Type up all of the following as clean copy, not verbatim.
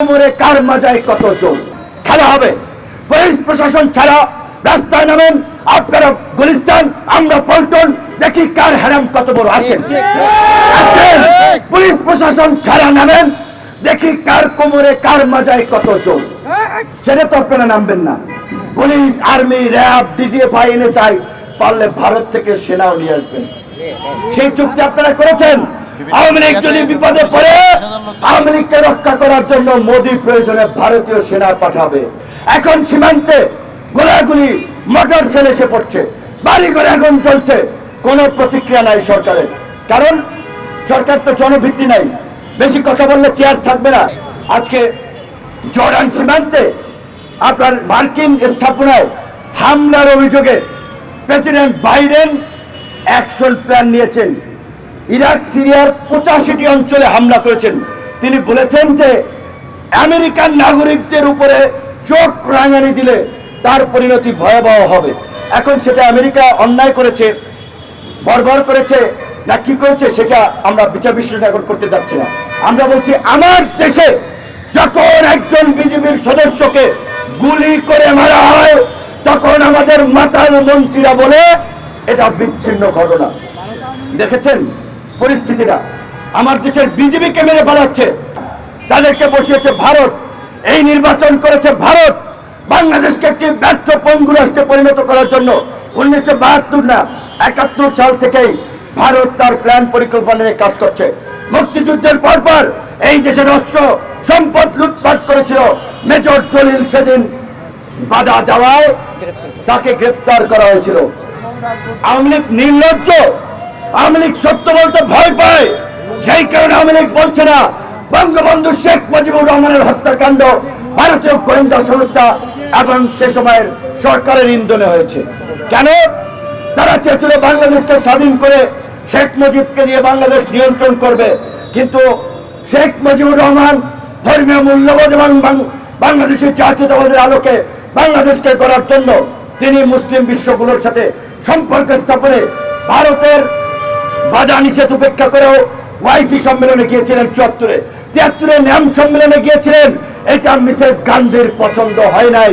কোমরে কার মাজায় কত জোর খেলা হবে। পুলিশ প্রশাসন ছাড়া রাস্তায় নামেন আপনারা গুলিস্তান, আমরা পল্টন, দেখি কার হ্যারাম কত বড় আসেন। পুলিশ প্রশাসন ছাড়া নামেন, দেখি কার কোমরে কার মাজায় কত জোর। সেটা তো আপনারা নামবেন না। Police, army, RAB, DGFI, NSI পারলে ভারত থেকে সেনাও নিয়ে আসবেন। সেই চুক্তি আপনারা করেছেন। আওয়ামী লীগ যদি বিপদে পড়ে আওয়ামী লীগকে রক্ষা করার জন্য মোদী প্রয়োজনে ভারতীয় সেনা পাঠাবে। এখন সীমান্তে গোলাগুলি, মোটর সেল এসে পড়ছে, বাড়ি ঘরে আগুন চলছে, কোনো প্রতিক্রিয়া নাই সরকারের। কারণ সরকার তো জনভিত্তি নাই, বেশি কথা বললে চেয়ার থাকবে না। আজকে জর্ডান সীমান্তে আপনার মার্কিন স্থাপনায় হামলার অভিযোগে প্রেসিডেন্ট বাইডেন অ্যাকশন প্ল্যান নিয়েছেন। ইরাক, সিরিয়ার 85টি অঞ্চলে হামলা করেছেন। তিনি বলেছেন যে আমেরিকান নাগরিকদের উপরে চোখ রাঙানি দিলে তার পরিণতি ভয়াবহ হবে। এখন সেটা আমেরিকা অন্যায় করেছে, বর্বর করেছে না কি করেছে সেটা আমরা বিচার বিশ্লেষণ এখন করতে যাচ্ছি না। আমরা বলছি আমার দেশে যখন একজন বিজেপির সদস্যকে গুলি করে মারা হয় তখন আমাদের মাতাল মন্ত্রীরা বলে এটা বিচ্ছিন্ন ঘটনা। দেখেছেন পরিস্থিতিটা, আমার দেশের বিজেপিকে মেরে পালাচ্ছে, তাদেরকে বসিয়েছে ভারত, এই নির্বাচন করেছে ভারত বাংলাদেশকে একটি ব্যর্থ পঙ্গু রাষ্ট্রে পরিণত করার জন্য। 1972 না 71 সাল থেকেই ভারত তার প্ল্যান পরিকল্পনা নিয়ে কাজ করছে। মুক্তিযুদ্ধের পরপর এই দেশের অস্ত্র সম্পদ লুটপাট করেছিল মেজর জলিল, সেদিন বাধা দেওয়ায় তাকে গ্রেপ্তার করা হয়েছিল। আওয়ামী লীগ নির্লজ্জ, আওয়ামী লীগ সত্য বলতে ভয় পায়, সেই কারণে আওয়ামী লীগ বলছে না বঙ্গবন্ধু শেখ মুজিবুর রহমানের হত্যাকাণ্ড ভারতীয় গোয়েন্দা সংস্থা এবং সে সময়ের সরকারের ইন্ধনে হয়েছে। কেন? তারা চেয়েছিল বাংলাদেশকে স্বাধীন করে শেখ মুজিবকে দিয়ে বাংলাদেশ নিয়ন্ত্রণ করবে, কিন্তু শেখ মুজিবুর রহমান ধর্মীয় মূল্যবোধ এবং বাংলাদেশের জাতীয়তাবাদের আলোকে বাংলাদেশকে করার জন্য তিনি মুসলিম বিশ্বগুলোর সাথে সম্পর্ক স্থাপনে ভারতের বাধা নিষেধ উপেক্ষা করেও ওয়াইসি সম্মেলনে গিয়েছিলেন 74-এ, 73-এ ন্যাম সম্মেলনে গিয়েছিলেন। এটা মিসেস গান্ধীর পছন্দ হয় নাই,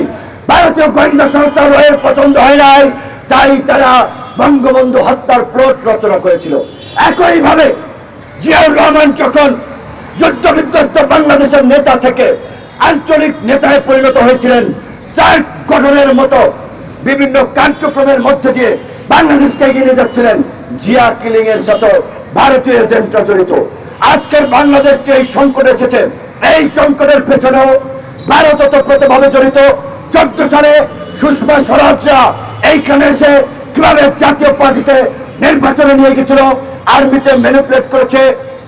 ভারতীয় গোয়েন্দা সংস্থা রয়ের পছন্দ হয় নাই, তাই তারা বঙ্গবন্ধু হত্যার প্লট রচনা করেছিল। একইভাবে জিয়াউর রহমান যখন যুদ্ধ বিধ্বস্ত বাংলাদেশের নেতা থেকে আঞ্চলিক নেতায় পরিণত হয়েছিলেন, সার্ক গঠনের মতো বিভিন্ন কার্যক্রমের মধ্যে দিয়ে বাংলাদেশকে এগিয়ে নিয়ে যাচ্ছিলেন, জিয়া কিলিং এর সাথে ভারতীয় এজেন্টরা জড়িত। আজকের বাংলাদেশ যে এই সংকট এসেছে, এই সংকটের পেছনেও ভারত ওতপ্রোতভাবে জড়িত। 14 সালে সুষমা স্বরাজরা এইখানে এসে কিভাবে জাতীয় পার্টিতে নির্বাচনে নিয়ে গেছিল, আর্মিতে ম্যানিপুলেট করেছে,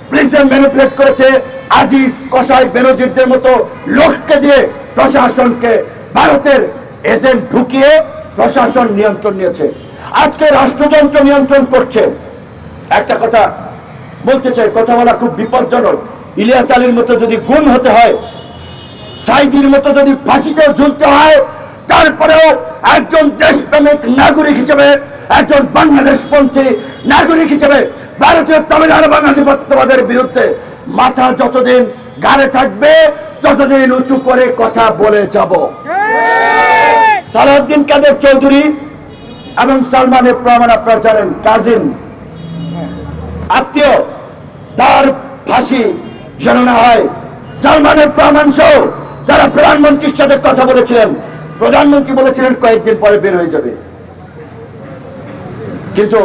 পুলিশে ম্যানিপুলেট করেছে, আজিজ, কসাই, বেনজিরদের মতো লোককে দিয়ে প্রশাসনকে ভারতের এজেন্ট ঢুকিয়ে প্রশাসন নিয়ন্ত্রণ নিয়েছে। আজকে রাষ্ট্রযন্ত্র নিয়ন্ত্রণ করছে। একটা কথা বলতে চাই, কথা বলা খুব বিপজ্জনক। ইলিয়াস আলীর মতো যদি গুম হতে হয়, সাইদির মতো যদি ফাঁসিতেও ঝুলতে হয়, তারপরেও একজন দেশপ্রেমিক নাগরিক হিসেবে, একজন বাংলাদেশপন্থী নাগরিক হিসেবে ভারতীয় তামিলনাড়ু এবং আধিপত্যবাদের বিরুদ্ধে মাথা যতদিন গাড়ে থাকবে ততদিন উঁচু করে কথা বলে যাব। সালাউদ্দিন কাদের চৌধুরী এবং সালমানের প্রমাণ আপনারা জানেন, কাজিন আত্মীয়, তার ফাঁসি যেন না হয়। সালমানের প্রমাণ সহ যারা প্রধানমন্ত্রীর সাথে কথা বলেছিলেন, প্রধানমন্ত্রী বলেছিলেন কয়েকদিন পরে বের হয়ে যাবে, কিন্তু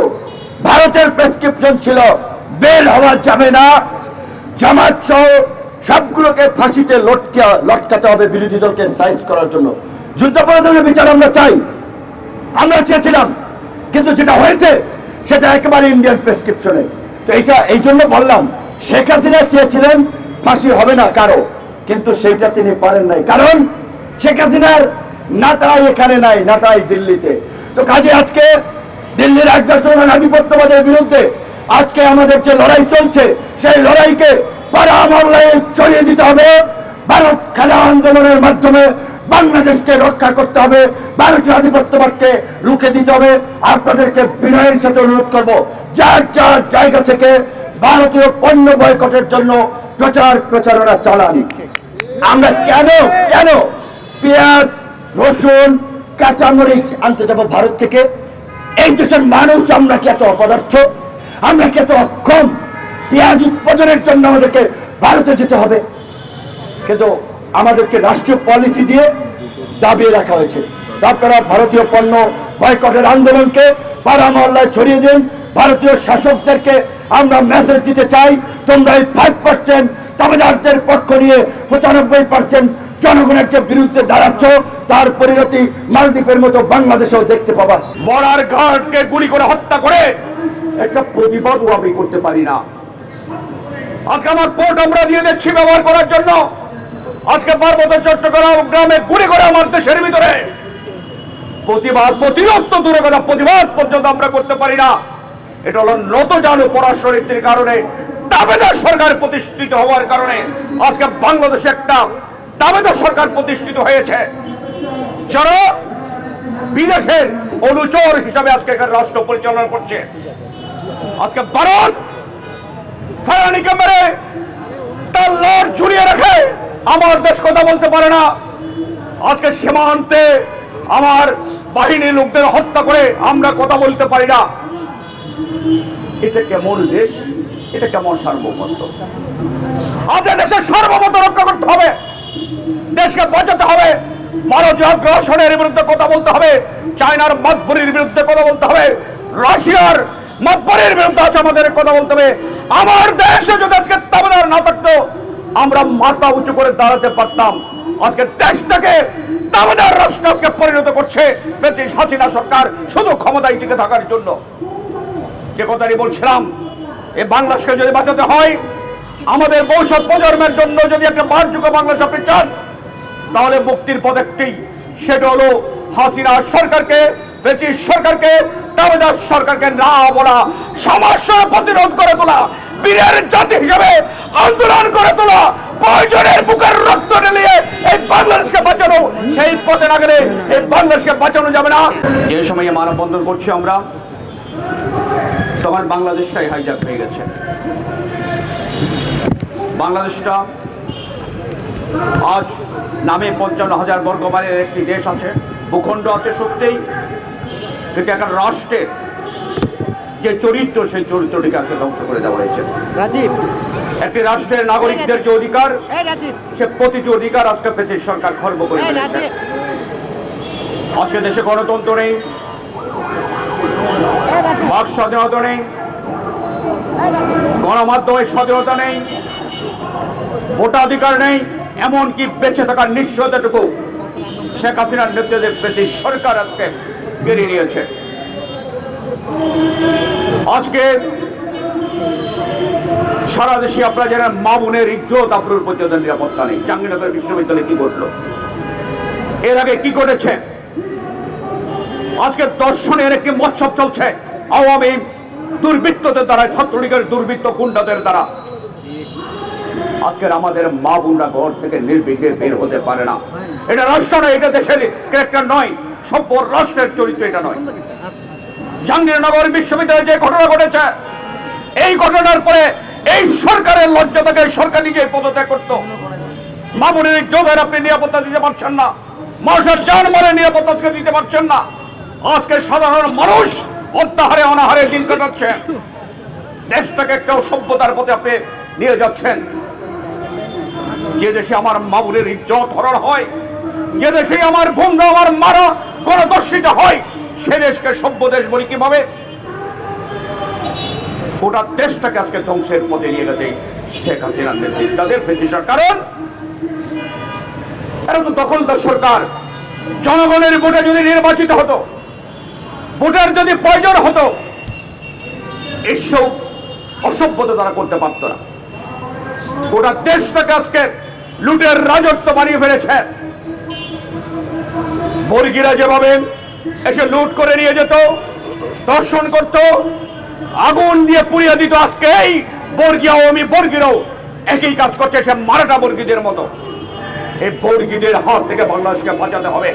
ভারতের প্রেসক্রিপশন ছিল বের হওয়া যাবে না, জামাত সহ সবগুলোকে ফাঁসিতে লটকাতে হবে বিরোধী দলকে সাইজ করার জন্য। যুদ্ধাপরাধের বিচার আমরা চাই, আমরা চেয়েছিলাম, কিন্তু যেটা হয়েছে সেটা একেবারে ইন্ডিয়ান প্রেসক্রিপশনে। তো এইটা এই জন্য বললাম, শেখ হাসিনা চেয়েছিলেন ফাঁসি হবে না কারো, কিন্তু সেইটা তিনি পারেন নাই, কারণ শেখ হাসিনার নাটাই এখানে নাই, নাটাই দিল্লিতে। তো কাজে আজকে দিল্লির আগ্রাসন আধিপত্যবাদের বিরুদ্ধে আজকে আমাদের যে লড়াই চলছে, সেই লড়াইকে পাড়া মহল্লায় ছড়িয়ে দিতে হবে। ভারত খেলা আন্দোলনের মাধ্যমে বাংলাদেশকে রক্ষা করতে হবে, ভারতীয় আধিপত্যবাদকে রুখে দিতে হবে। আপনাদেরকে বিনয়ের সাথে অনুরোধ করব, যার যার জায়গা থেকে ভারতীয় পণ্য বয়কটের জন্য প্রচারণা চালান। আমরা কেন কেন পেঁয়াজ, রসুন, কাঁচামরিচ আনতে যাবো ভারত থেকে? এই দেশের মানুষ আমরা কি এত অপদার্থ? আমরা কি এত অক্ষম? পেঁয়াজ উৎপাদনের জন্য আমাদেরকে ভারতে যেতে হবে, কিন্তু আমাদেরকে রাষ্ট্রীয় পলিসি দিয়ে দাবিয়ে রাখা হয়েছে। আপনারা ভারতীয় পণ্য বয়কটের আন্দোলনকে পাড়া মহল্লায় ছড়িয়ে দিন। ভারতীয় শাসকদেরকে আমরা মেসেজ দিতে চাই, তোমরা এই 5% দাবিদারদের পক্ষ নিয়ে 95% জনগণের যে বিরুদ্ধে দাঁড়াচ্ছ, তার পরিণতি মালদ্বীপের মতো বাংলাদেশেও দেখতে পাবা। বর্ডার গার্ডকে গুলি করে হত্যা করে একটা প্রতিবাদও আমি করতে পারি না। আজকে আমার কোর্ট আমরা দিয়ে দিচ্ছি ব্যবহার করার জন্য। আজকে পার্বত্য চট্টগ্রাম গ্রামে গুলি করে আমার দেশের ভিতরে প্রতিবাদ, প্রতিরোধ তো দূরে কথা, প্রতিবাদ পর্যন্ত আমরা করতে পারি না। এটা হলো নতজানু পরাশরীতির কারণে, দাবেদার সরকার প্রতিষ্ঠিত হওয়ার কারণে আজকে বাংলাদেশে একটা দাবেদার সরকার প্রতিষ্ঠিত হয়েছে, যারা বিদেশের অনুচর হিসাবে আজকে এখানে রাষ্ট্র পরিচালনা করছে। আজকে ভারত ফেরানিকে মেরে তার লড় ঝুলিয়ে রেখে আমার দেশ কথা বলতে পারে না। আজকে সীমান্তে আমার বাহিনীর লোকদের হত্যা করে আমরা কথা বলতে পারি না। এটা কেমন দেশ? এটা কেমন সার্বভৌমত্ব? আজ দেশের সার্বভৌমত্ব রক্ষা করতে হবে, দেশকে বাঁচাতে হবে। ভারতীয় আগ্রাসনের বিরুদ্ধে কথা বলতে হবে, চায়নার মাতবরির বিরুদ্ধে কথা বলতে হবে, রাশিয়ার মাতবরির বিরুদ্ধে আছে আমাদের কথা বলতে হবে। আমার দেশে যদি আজকে দাবিদার না থাকতো, আমরা মাথা উঁচু করে দাঁড়াতে পারতাম। আজকে দেশটাকে দাবিদার রাষ্ট্রে আজকে পরিণত করছে ফ্যাসিস্ট হাসিনা সরকার, শুধু ক্ষমতায় টিকে থাকার জন্য। যে কথাটি বলছিলাম, এই বাংলাদেশকে যদি বাঁচাতে হয়, আমাদের ভবিষ্যৎ প্রজন্মের জন্য যদি একটা বারযুগ বাংলাদেশ আপনি চান, তাহলে মুক্তির পথ একটি, সেটা হলো হাসিনা সরকারকে, ফ্যাসিস্ট সরকারকে, দাবিদার সরকারকে না বলা, সমস্যার প্রতিরোধ করে তোলা, বীরের জাতি হিসেবে আন্দোলন করে তোলা, প্রয়োজনের বুকের রক্ত ঢেলিয়ে এই বাংলাদেশকে বাঁচানো। সেই পথে না গেলে এই বাংলাদেশকে বাঁচানো যাবে না। যে সময়ে মানববন্ধন করছি আমরা, তখন বাংলাদেশটাই হাইজ্যাক হয়ে গেছে। বাংলাদেশটা আজ নামে 55,000 বর্গ মাইলের একটি দেশ আছে, ভূখণ্ড আছে সত্যিই, কিন্তু একটা রাষ্ট্রের যে চরিত্র, সেই চরিত্রটিকে আজকে ধ্বংস করে দেওয়া হয়েছে। একটি রাষ্ট্রের নাগরিকদের যে অধিকার, সে প্রতিটি অধিকার আজকে ফ্যাসিস্ট সরকার খর্ব করে দিয়েছে। আজকে দেশে গণতন্ত্র নেই, বাক স্বাধীনতা নেই, গণমাধ্যমের স্বাধীনতা নেই, ভোটাধিকার নেই, এমনকি বেঁচে থাকার নিশ্চয়তাটুকু শেখ হাসিনার নেতৃত্বে ফ্যাসিস্ট সরকার আজকে কেড়ে নিয়েছে। আজকে সারা দেশে আপনারা জানেন, মা বোনের ইজ্জত আবরুর পর্যন্ত নিরাপত্তা নেই। জাহাঙ্গীরনগর বিশ্ববিদ্যালয়ে কি ঘটলো, এর আগে কি ঘটেছে? আজকে দর্শনের একটি মৎসব চলছে আওয়ামী দুর্বৃত্তদের দ্বারা, ছাত্রলীগের দুর্বৃত্ত গুন্ডাদের দ্বারা। আজকের আমাদের মা বোনরা ঘর থেকে নির্বিঘ্নে বের হতে পারে না। এটা রাষ্ট্র নয়, এটা দেশের ক্যারেক্টার নয়, সভ্য রাষ্ট্রের চরিত্র এটা নয়। জাহাঙ্গীরনগর বিশ্ববিদ্যালয়ে যে ঘটনা ঘটেছে, এই ঘটনার পরে এই সরকারের লজ্জা থেকে সরকার নিজে পদত্যাগ করতো। মা বোনের ইজ্জতের আপনি নিরাপত্তা দিতে পারছেন না, মানুষের জানমালের নিরাপত্তা আজকে দিতে পারছেন না। আজকে সাধারণ মানুষ অত্যাহারে অনাহারে দিন কাটাচ্ছে। দেশটাকে একটা সভ্যতার পথে আপনি নিয়ে যাচ্ছেন। যে দেশে আমার মা বোনের ইজ্জত হরণ হয়, যে দেশে আমার বোনরা, আমার মারা গণধর্ষিত হয়, সে দেশকে সভ্য দেশ বলি কিভাবে? গোটা দেশটাকে আজকে ধ্বংসের পথে নিয়ে গেছে শেখ হাসিনার নেতৃত্বাধীন ফ্যাসিস্ট সরকার। কারণ এরা তো দখলদার সরকার। জনগণের ভোটে যদি নির্বাচিত হতো, ভোটের যদি প্রয়োজন হতো, এসব অসভ্যতা তারা করতে পারত না। গোটা দেশটাকে আজকে লুটের রাজত্ব বানিয়ে ফেলেছে। বর্গীরা যেভাবে এসে লুট করে নিয়ে যেত, দর্শন করত, আগুন দিয়ে পুড়িয়ে দিত, আজকে এই বর্গী আওয়ামী বর্গীরাও একই কাজ করছে, সে মারাঠা বর্গীদের মতো। এই বর্গীদের হাত থেকে বাংলাদেশকে বাঁচাতে হবে।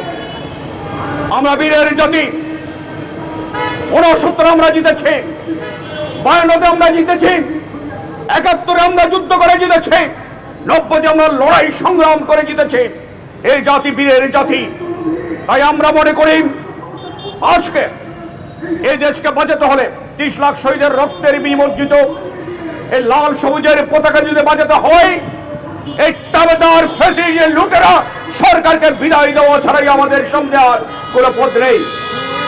আমরা বীরের জাতি, 69 আমরা জিতেছি, 52 আমরা জিতেছি, 71 আমরা যুদ্ধ করে জিতেছি, নব্বইতে আমরা লড়াই সংগ্রাম করে জিতেছে এই জাতি, বীরের জাতি। তাই আমরা মনে করি আজকে এই দেশকে বাঁচাতে হলে 30 লাখ শহীদের রক্তের বিনিমজ্জিত এই লাল সবুজের পতাকা যদি বাঁচাতে হয়, এই তাবেদার ফ্যাসিস্ট লুটেরা সরকারকে বিদায় দেওয়া ছাড়াই আমাদের সামনে আর কোনো পথ নেই।